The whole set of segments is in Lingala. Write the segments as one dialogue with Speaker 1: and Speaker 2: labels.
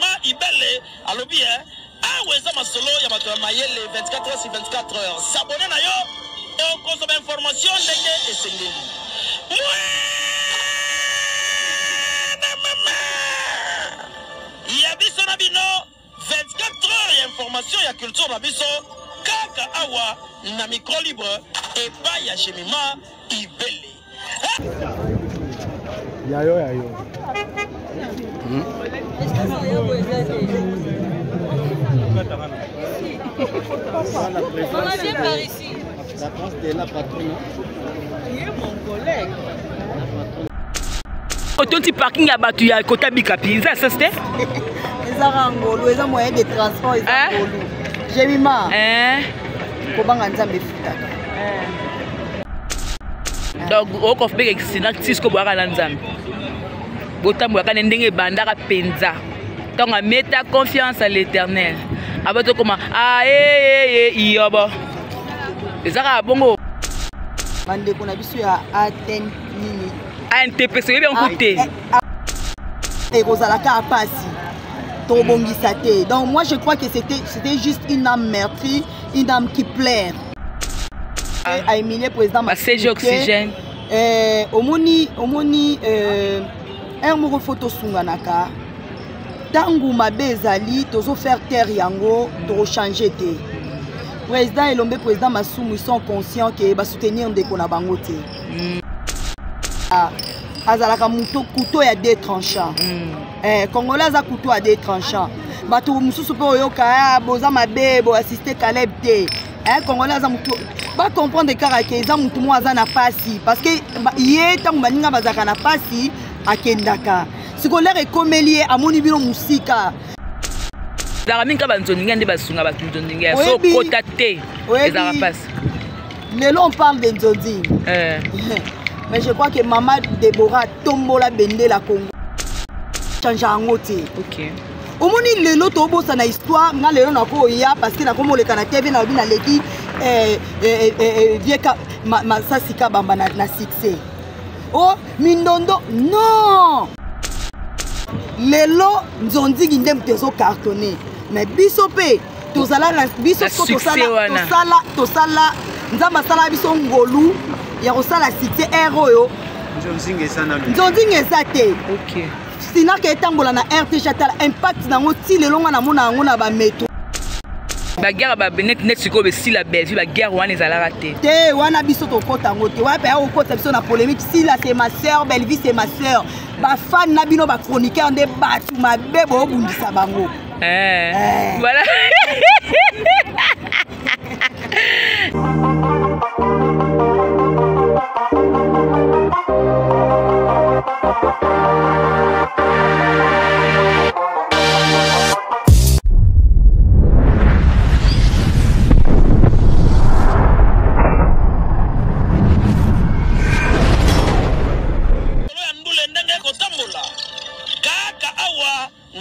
Speaker 1: Jemima Ibele alobi aweza masolo ya bato ya mayele 24 heures sur 24 heures. S'abonner na yo et consommer information ndenge esengeli. Ya biso na bino 24 heures ya information ya culture na biso kaka awa na micro libre et pas ya Jemima Ibele.
Speaker 2: Yayo.
Speaker 3: On vient par ici.
Speaker 4: La France de la patronne.
Speaker 3: Il est mon collègue.
Speaker 5: Autant de parking à battu à côté Bikapi, ça c'était?
Speaker 3: Les arangolo, les moyens de transport, les arangolo. J'ai mis ma. Comment on a mis
Speaker 5: donc au coffre avec Sinak Cisco boire à l'anzam. Botam boire quand ndenge bandara penza. Donc à mettre ta confiance à l'Éternel. Avant tout comment yobo. Les arabes bongo.
Speaker 3: Mande qu'on a vu sur Athènes nini.
Speaker 5: NTPC bien côté.
Speaker 3: Et Rosalaka a passé. Donc moi je crois que c'était juste une âme meurtrie, une âme qui plaire. Aimé président
Speaker 5: Massage oxygène.
Speaker 3: Omoni un mot photo sunganaka. Tangu mabezali tozo faire terre yango to changer té. Président Elombe président Masumu ils sont conscients que va soutenir ndeko na bango té. Azalaka muto couteau ya deux tranchants. Congolais za couteau à deux tranchants. Bato mususu pe oyoka boza mabe bo assister Caleb té. Congolais za muto ba comprendre que za mutu mo aza na pasi parce que yé tangu baninga bazaka na pasi akendaka. Scolaire et comélier à mon niveau musika.
Speaker 5: La raminka banzoninga nde basunga batunzoninga so kotate les arapas.
Speaker 3: Lelo on parle de Nzonzi. Mais je crois que maman Déborah tombola bende la Congo. Change angote.
Speaker 5: OK.
Speaker 3: Au moni lelo to bossa na histoire nga lelo na ko ya parce que na ko moleka na TV na bina leki vieka ma sasika bamba na succès. Oh mindondo non. Lelo Nzonzi nginde mtezo cartonné mais biso pe tozala biso ko tosala nzamba sala biso ngolu ya kosala succès héros Nzonzi ngeza te.
Speaker 5: OK.
Speaker 3: Sina ke etambola na RT Chatal impact nango ti lelo nga na mona ngo na ba metro.
Speaker 5: Ba guerre ba benet net siko be si la belle ba guerre wana ezala te.
Speaker 3: Te wana biso to kota ngote. Wa pe o kota biso na polémique si là c'est ma sœur, Belle-Vie c'est ma sœur. Ba fan na bino ba chroniqueur nde batu mabe bo bundisa bango.
Speaker 5: Voilà.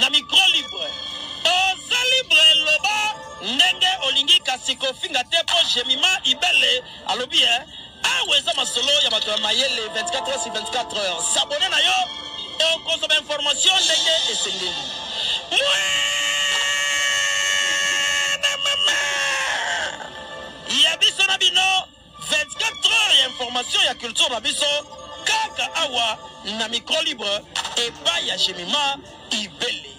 Speaker 1: na micro libre. Oza libre loba ndenge olingi kasiko finga te po Jemima Ibele alobi aweza masolo ya bato ya mayele 24 heures sur 24 heures. S'abonner na yo et consommer information ndenge esengeli. Ya biso na bino 24 heures ya information ya culture na biso kaka awa na micro libre et pas ya Jemima Ibele.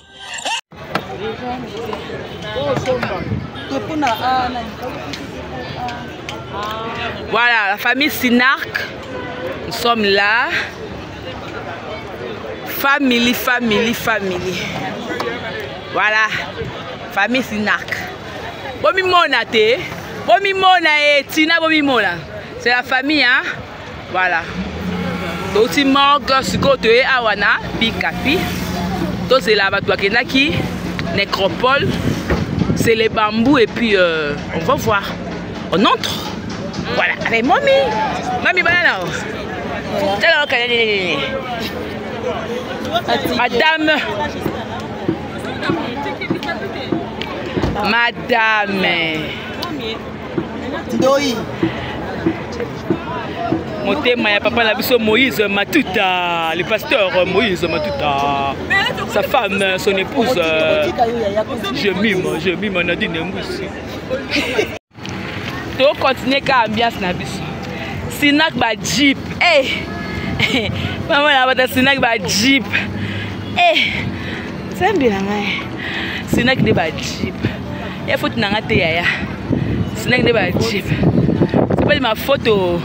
Speaker 5: Voilà, la famille Sinark, nous sommes là. Famille. Voilà, famille Sinark. Bomimona te, bomimona et Tina bomimona. C'est la famille, hein. Voilà. Aussi morgue, sikoto et awana, Bikapi. Donc c'est là-bas, toi qui nécropole. C'est les bambous et puis on va voir. On entre. Voilà, avec mamie. Mamie banana. Madame.
Speaker 3: Doi.
Speaker 5: Monté ma papa la biso Moïse Matuta, le pasteur Moïse Matuta. sa femme, son épouse. Je mime, Nadine Mboussi. Tu continues qu'à ambiance na biso. Sinak ba jeep. Maman na bata sinak ba jeep. C'est bien là. Sinak de ba jeep. Il faut na ngate yaya. Sinak de ba jeep. C'est pas ma photo.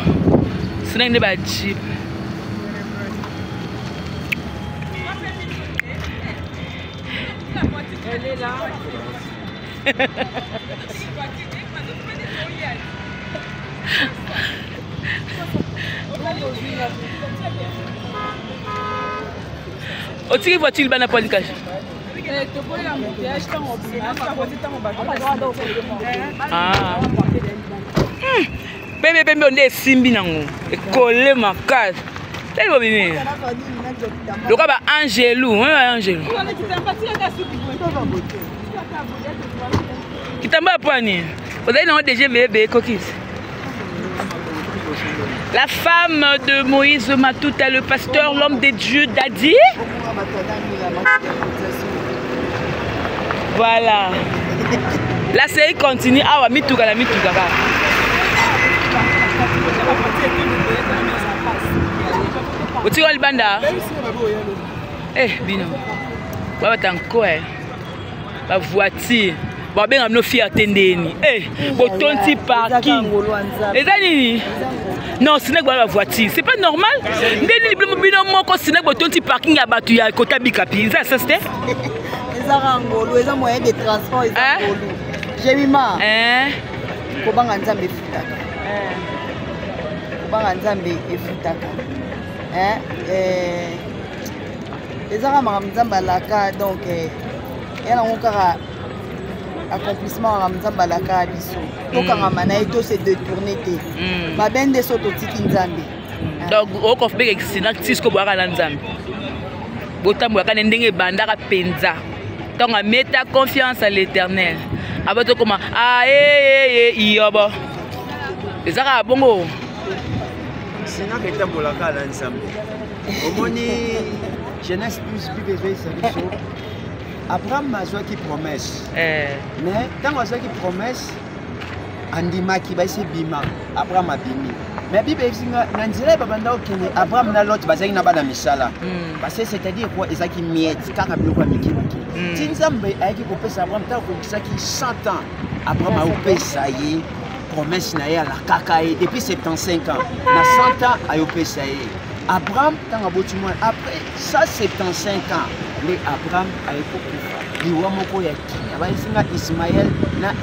Speaker 5: Sinak de ba jeep. Elle est là. Otiki voiture bana policash. Ah. Bébé on est simbi nango. Collé ma case. Tellement bien. Le quoi ba Angelou, Angelou. Kitamba poani. Vous avez non déjà bébé coquille. La femme de Moïse Matouta, le pasteur, l'homme de Dieu, Dadi. Voilà. La série continue. Ah ouais, mitouga la mitouga. Vous tirez le banda? Bino. Bah, t'as encore la voiture. Bah, ben, on a fierté ndeni. Botonti parking. Les amis. Non, ce n'est pas la voiture. C'est pas normal. Ndeni liblo bino moko sinek botonti parking ya batu ya kota bikapi. Ça c'était?
Speaker 3: Les arangolo, les moyens de transport, les arangolo. J'ai mis ma. Kobanga nzambe futaka. Kobanga nzambe efutaka. Les arangolo nzamba laka donc elle on kara accomplissement nzamba laka biso. To kanga manayi to se détourner te. Ba bende soto tiki nzambe.
Speaker 5: Donc au kofbe ke sinak tisko boaka na nzambe. Botambo ka ndenge bandaka penza. Donc à mettre ta confiance à l'Éternel. Avant tout comment yobo. Les arabes bongo.
Speaker 4: Sinak était bolaka na nzambe. Omoni jeunesse plus bébé c'est Abraham a joué qui promesse. Mais quand on a joué qui promesse, Andima qui va essayer bima. Abraham a bimi. Mais Bible dit Nanzira babanda okene Abraham na Lot bazaki na bana misala. Parce que c'est-à-dire quoi ezaki miette kaka biloko miki miki. Tinzambe ayaki kopesa Abraham ta ko kisaki 100 ans. Abraham a opesa ye promesse na ya la kaka ye depuis 75 ans. Na 100 ans a opesa ye. Abraham tant aboti moi après ça 75 ans. Mais Abraham a été liwa moko ya ki. Abasinga Ismaël na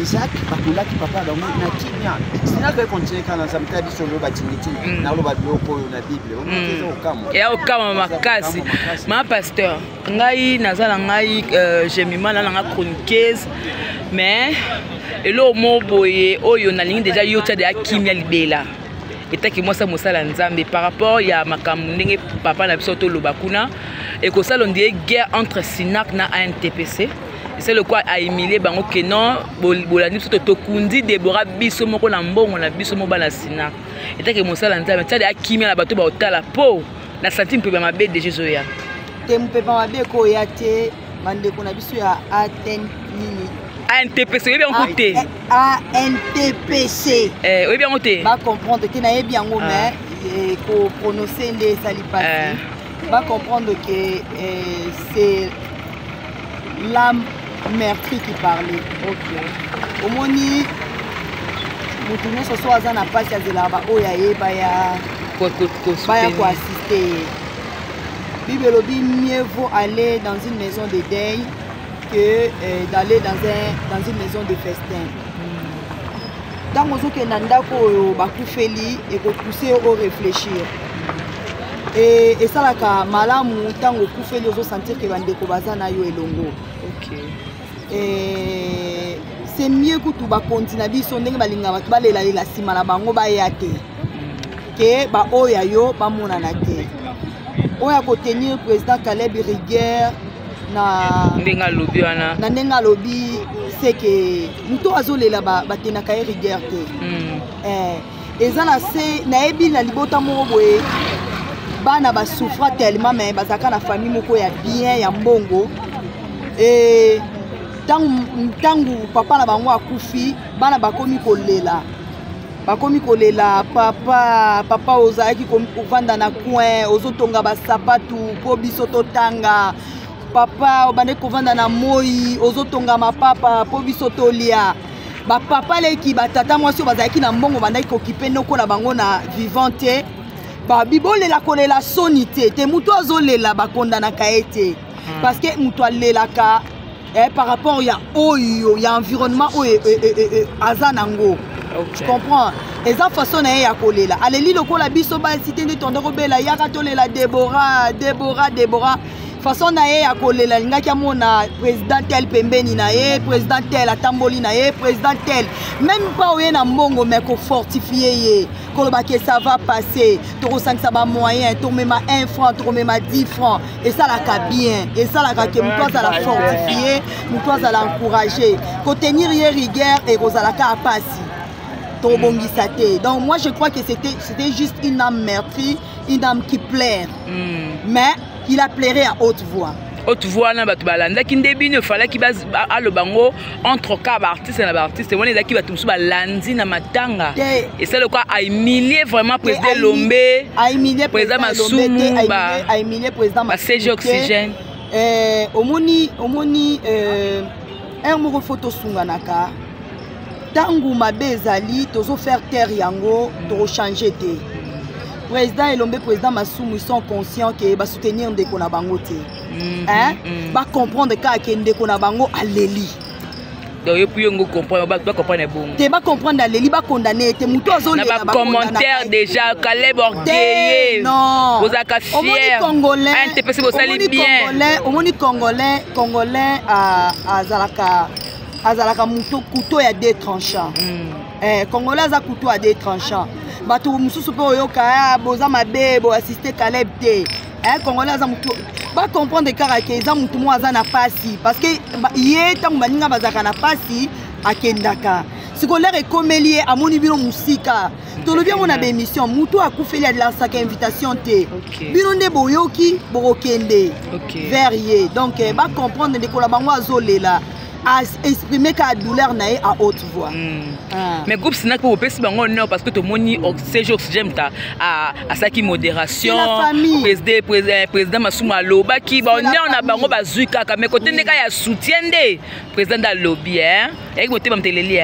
Speaker 4: Isaac bakula ki papa bango na kimia. Sina ka continuer kana samta biso lo batingiti na lo badloko na Bible. On okamo.
Speaker 5: Ya okamo makasi. Ma pasteur, ngai nazala ngai jemima na nga chroniqueuse mais elo mo boye oyo na ligne déjà yota de kimia libela. Et que moi ça mosala nzambe par rapport ya makambo ndenge papa na biso to lobakuna et que ça on dit guerre entre Sinak na ANTPC. C'est le quoi a humilié bango que non bolani soto tokundi Deborah biso moko na mbongo na biso mo bana Sinak. Et que mosala nzambe tade akimia na bato ba otala po na centime pe mabe de Jésus ya.
Speaker 3: Te mpe pa mabe ko ya te mande ko na biso ya Aten nini.
Speaker 5: ANTPC, oui bien écouté.
Speaker 3: ANTPC.
Speaker 5: Oui bien écouté.
Speaker 3: Va comprendre que na bien ngo mais ko prononcer les salipasi. Va comprendre que c'est l'âme meurtrie qui parlait. OK. Omoni mutuno so so azana pasi azelaba oya yeba ya ko assister. Bible lobi mieux vaut aller dans une maison de deuil que d'aller dans une maison de festin. Dans mon que nandako bakufeli et ko pousser au réfléchir. Et ça là ka malamu tango kufeli ozo sentir que bandeko bazana yo elongo.
Speaker 5: OK.
Speaker 3: Et c'est mieux que tu ba continuer biso ndenge balinga batu balela la sima la bango ba yate. Que ba oya yo ba monana te. Oya ko tenir président Caleb Rigueur na
Speaker 5: ndenga lobi wana
Speaker 3: na ndenga lobi c'est que muto azolela batena ka Rigueur te. Ezala se na ebi na libota moko boye bana basouffra tellement mais bazaka na famille moko ya bien ya mbongo et tangu papa na bango akufi bana bakomi kolela papa ozalaki kovanda na coin ozotonga basapatu po biso totanga papa obande kovanda na moi ozotonga mapapa po biso tolia bapapa leki batata mwasi bazalaki na mbongo bandaki kokipe noko na bango na vivante bibolela kolela soni te mutu azolela bakondanaka ye te parce que mutu alelaka par rapport ya oyo ya environnement oyo aza nango. Tu comprends? Et ça façon na ya kolela aleli lokola biso ba cité nde tonde kobela yaka tolela Déborah façon na ya kolela lingaki amona président tel pembeni na ye président tel atamboli na ye président tel même pas oye na mbongo mais ko fortifier ye koloba que ça va passer to 5 ça ba moyen to mema 1 franc to mema 10 francs et ça la ka bien et ça la ka que muto za la fortifier muto za la encourager ko tenir hier rigueur et kozala ka passer. Donc moi je crois que c'était juste une âme meurtrie, une âme qui plaire. Mais il a plairé à haute voix.
Speaker 5: Haute voix na batu balanda ki ndebini fala ki baz alo bango entre cas artiste na artiste woni zaki batu musu balandi na matanga. Et c'est le quoi a humilié vraiment président Lombe, a humilié président Masumu, a humilié président Masumu. Oxygène.
Speaker 3: Omoni un moko photo sunganaka. Tangu mabe ezali tozo faire terre yango to changer te. Président Elombe président Masumu ils sont conscients que ba soutenir ndeko na bango te. Ba comprendre que ndeko na bango aleli.
Speaker 5: Donc yo puis ngo comprendre ba comprendre bon.
Speaker 3: Te ba comprendre aleli ba condamner te muto azoli
Speaker 5: na ba commentaire déjà Caleb orgueilleux.
Speaker 3: Non.
Speaker 5: Vous aka fier.
Speaker 3: Congolais.
Speaker 5: NTPC vous sali bien.
Speaker 3: Omoni congolais azalaka muto couteau ya deux tranchants. Congolais za couteau à deux tranchants. Bato mususu pe oyoka boza mabe bo assister Caleb te. Congolais za muto ba comprendre kaka ke za mutu mo aza na pasi parce que ye tangu baninga bazaka na pasi akendaka. Sikolere ekomelie amoni bino musika. Tolobi mona ba émission mutu akufeli a la saka invitation te. Bino nde boyoki borokende. Vers ye. Donc ba comprendre de ko la bango azolela. À exprimer ka douleur nae à haute voix.
Speaker 5: Mais groupe Sinak pour pesi bango non parce que to moni séjour oxygène ta à saki modération président Masumu aloba ki ba on a bango bazuka ka mais côté ndeka ya soutien de président da lobby et moté mamteleli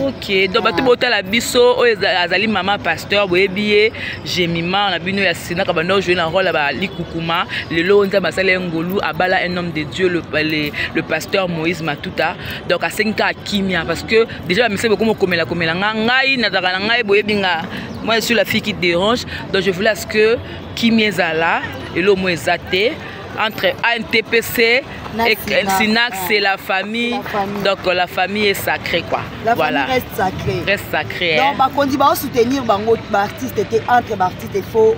Speaker 5: OK donc bato bota la biso azali maman pasteur boyebié Jemima na bino ya Sinak ba no jouer un rôle ba likukuma le lo nza basale ngolu abala un homme de Dieu le pasteur Moïse Matuta donc à 5 cas kimia parce que déjà mais c'est beaucoup komela ngai na dara ngai boyebinga moi je suis la fille qui dérange donc je voulais à ce que kimia zala et le mot exacté entre ANTPC et Sinak c'est la famille donc la famille est sacrée quoi
Speaker 3: la voilà famille
Speaker 5: reste sacrée
Speaker 3: donc ba kondi ba soutenir bango artiste était entre artiste il faut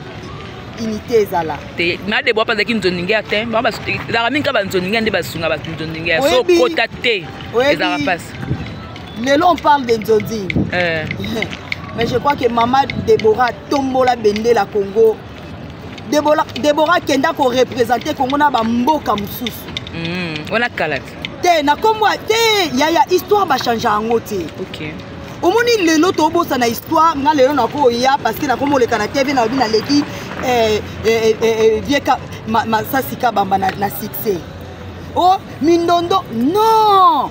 Speaker 3: unité zala
Speaker 5: te na de bois pas qui nzoninga te ba la minka ba nzoninga nde basunga ba nzoninga so kotate les arapas
Speaker 3: lelo on parle de nzonzi mais je crois que maman Déborah tombola bende la Congo Déborah kenda ko représenter Congo na ba mboka mususu
Speaker 5: on a kalat
Speaker 3: te na komwa te ya histoire ba changer ango te
Speaker 5: OK
Speaker 3: omoni lelo to bosa na histoire nga lelo na ko ya parce que na komo le kana TV na bina leki vieka masasika bamba na succès oh mindondo non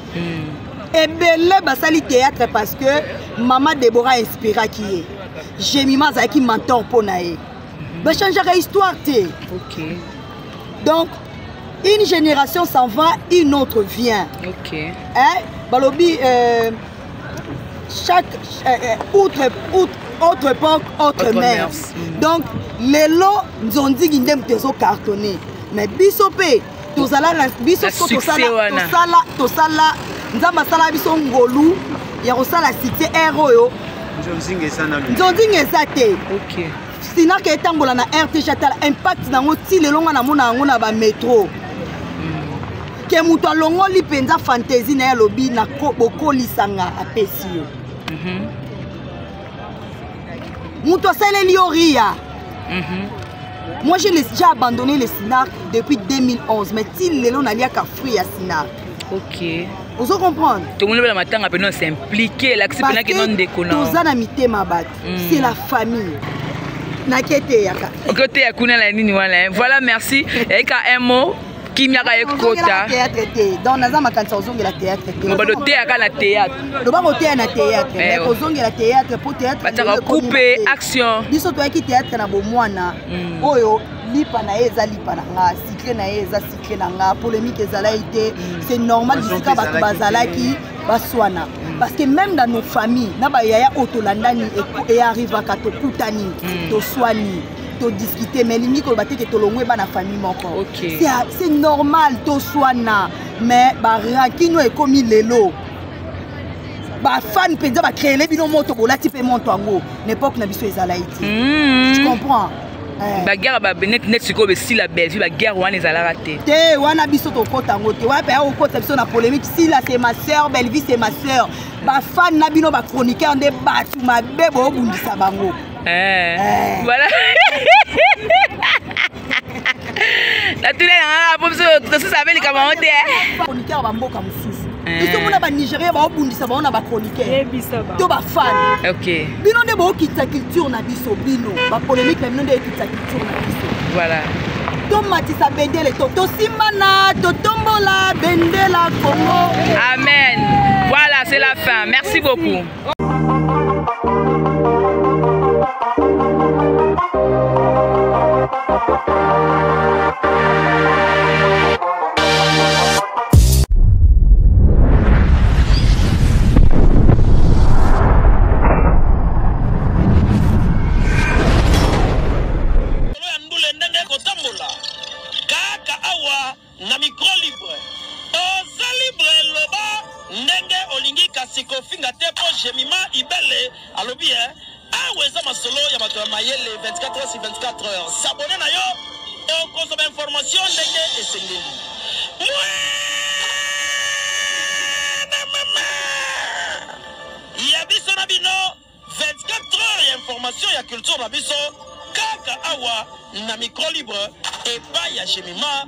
Speaker 3: ebele basali théâtre parce que maman Déborah inspira qui est Jemima zaki mentor pour nae ba changer histoire te
Speaker 5: OK
Speaker 3: donc une génération s'en va une autre vient
Speaker 5: OK
Speaker 3: balobi chaque autre époque autre mère donc lelo nzonzi ndem tezo cartonné mais bisope tozala biso tosala nzamba sala biso ngolu ya kosala cité héros nzonzi ngeza te
Speaker 5: OK
Speaker 3: Sinak etambola na RTG atala impact nango ti lelo nga na mona yango na ba métro ke mutu alongoli penza fantaisie na ya lobi na bokolisanga apesi yo mutu asaleli yo ria Moi, j'ai abandonné le SINAC depuis 2011, mais il est là, on a lié à fruit à SINAC.
Speaker 5: Ok.
Speaker 3: Vous comprenez?
Speaker 5: Tout le monde a matin à s'impliquer, là, c'est pas non déconnant.
Speaker 3: C'est la famille.
Speaker 5: Voilà, merci. Et un mot. Qui m'a gagné quota.
Speaker 3: Donc, nous avons un théâtre.
Speaker 5: On va le théâtre.
Speaker 3: On va le théâtre. Mais on théâtre pour théâtre.
Speaker 5: On va couper action.
Speaker 3: Nous sommes théâtre na bomwana. Oyo lipa na eza lipa na nga, cycle na eza cycle na nga, polémique ezala été. C'est normal jusqu'à batu bazalaki baswana. Parce que même dans nos familles, na ba yaya otolandani et arrive à kato kutani, to swani. Discuter mais limite ko baté que tolongwe ba na famille moko. C'est normal to soana mais ba rakino e komi lelo. Ba fan penza ba créer les bino moto bola type monto ango n'époque na biso ezala iti. Tu comprends?
Speaker 5: Ba guerre ba benet net siko be si la belle ba guerre wana ezala raté.
Speaker 3: Te wana biso to kota ngo te wa pa o kota biso na polémique si là c'est ma sœur, belle vie c'est ma sœur. Ba fan na bino ba chroniqueur de batu ma bebo bundisa bango.
Speaker 5: Voilà. La télé a pour ça savait les commentaires.
Speaker 3: Chroniqueur ba mboka mususu. Biso mona ba Nigeria ba obundisa ba ona ba chroniqueur. To ba fan.
Speaker 5: OK.
Speaker 3: Bino de ba okita culture na biso bino. Ba polémique na bino de okita culture na biso.
Speaker 5: Voilà.
Speaker 3: To matisa bendele to simana to tombola bendela Congo.
Speaker 5: Amen. Voilà, c'est la fin. Merci beaucoup.
Speaker 1: na micro libre oza libre loba ndenge olingi kasi kofinga te po jemima ibele alobi aweza masolo ya bato ya mayele 24 heures sur 24 heures s'abonner na yo okozoma information ndenge esengeli ya biso na bino 24 heures ya information ya culture na biso kaka awa na micro libre epai ya jemima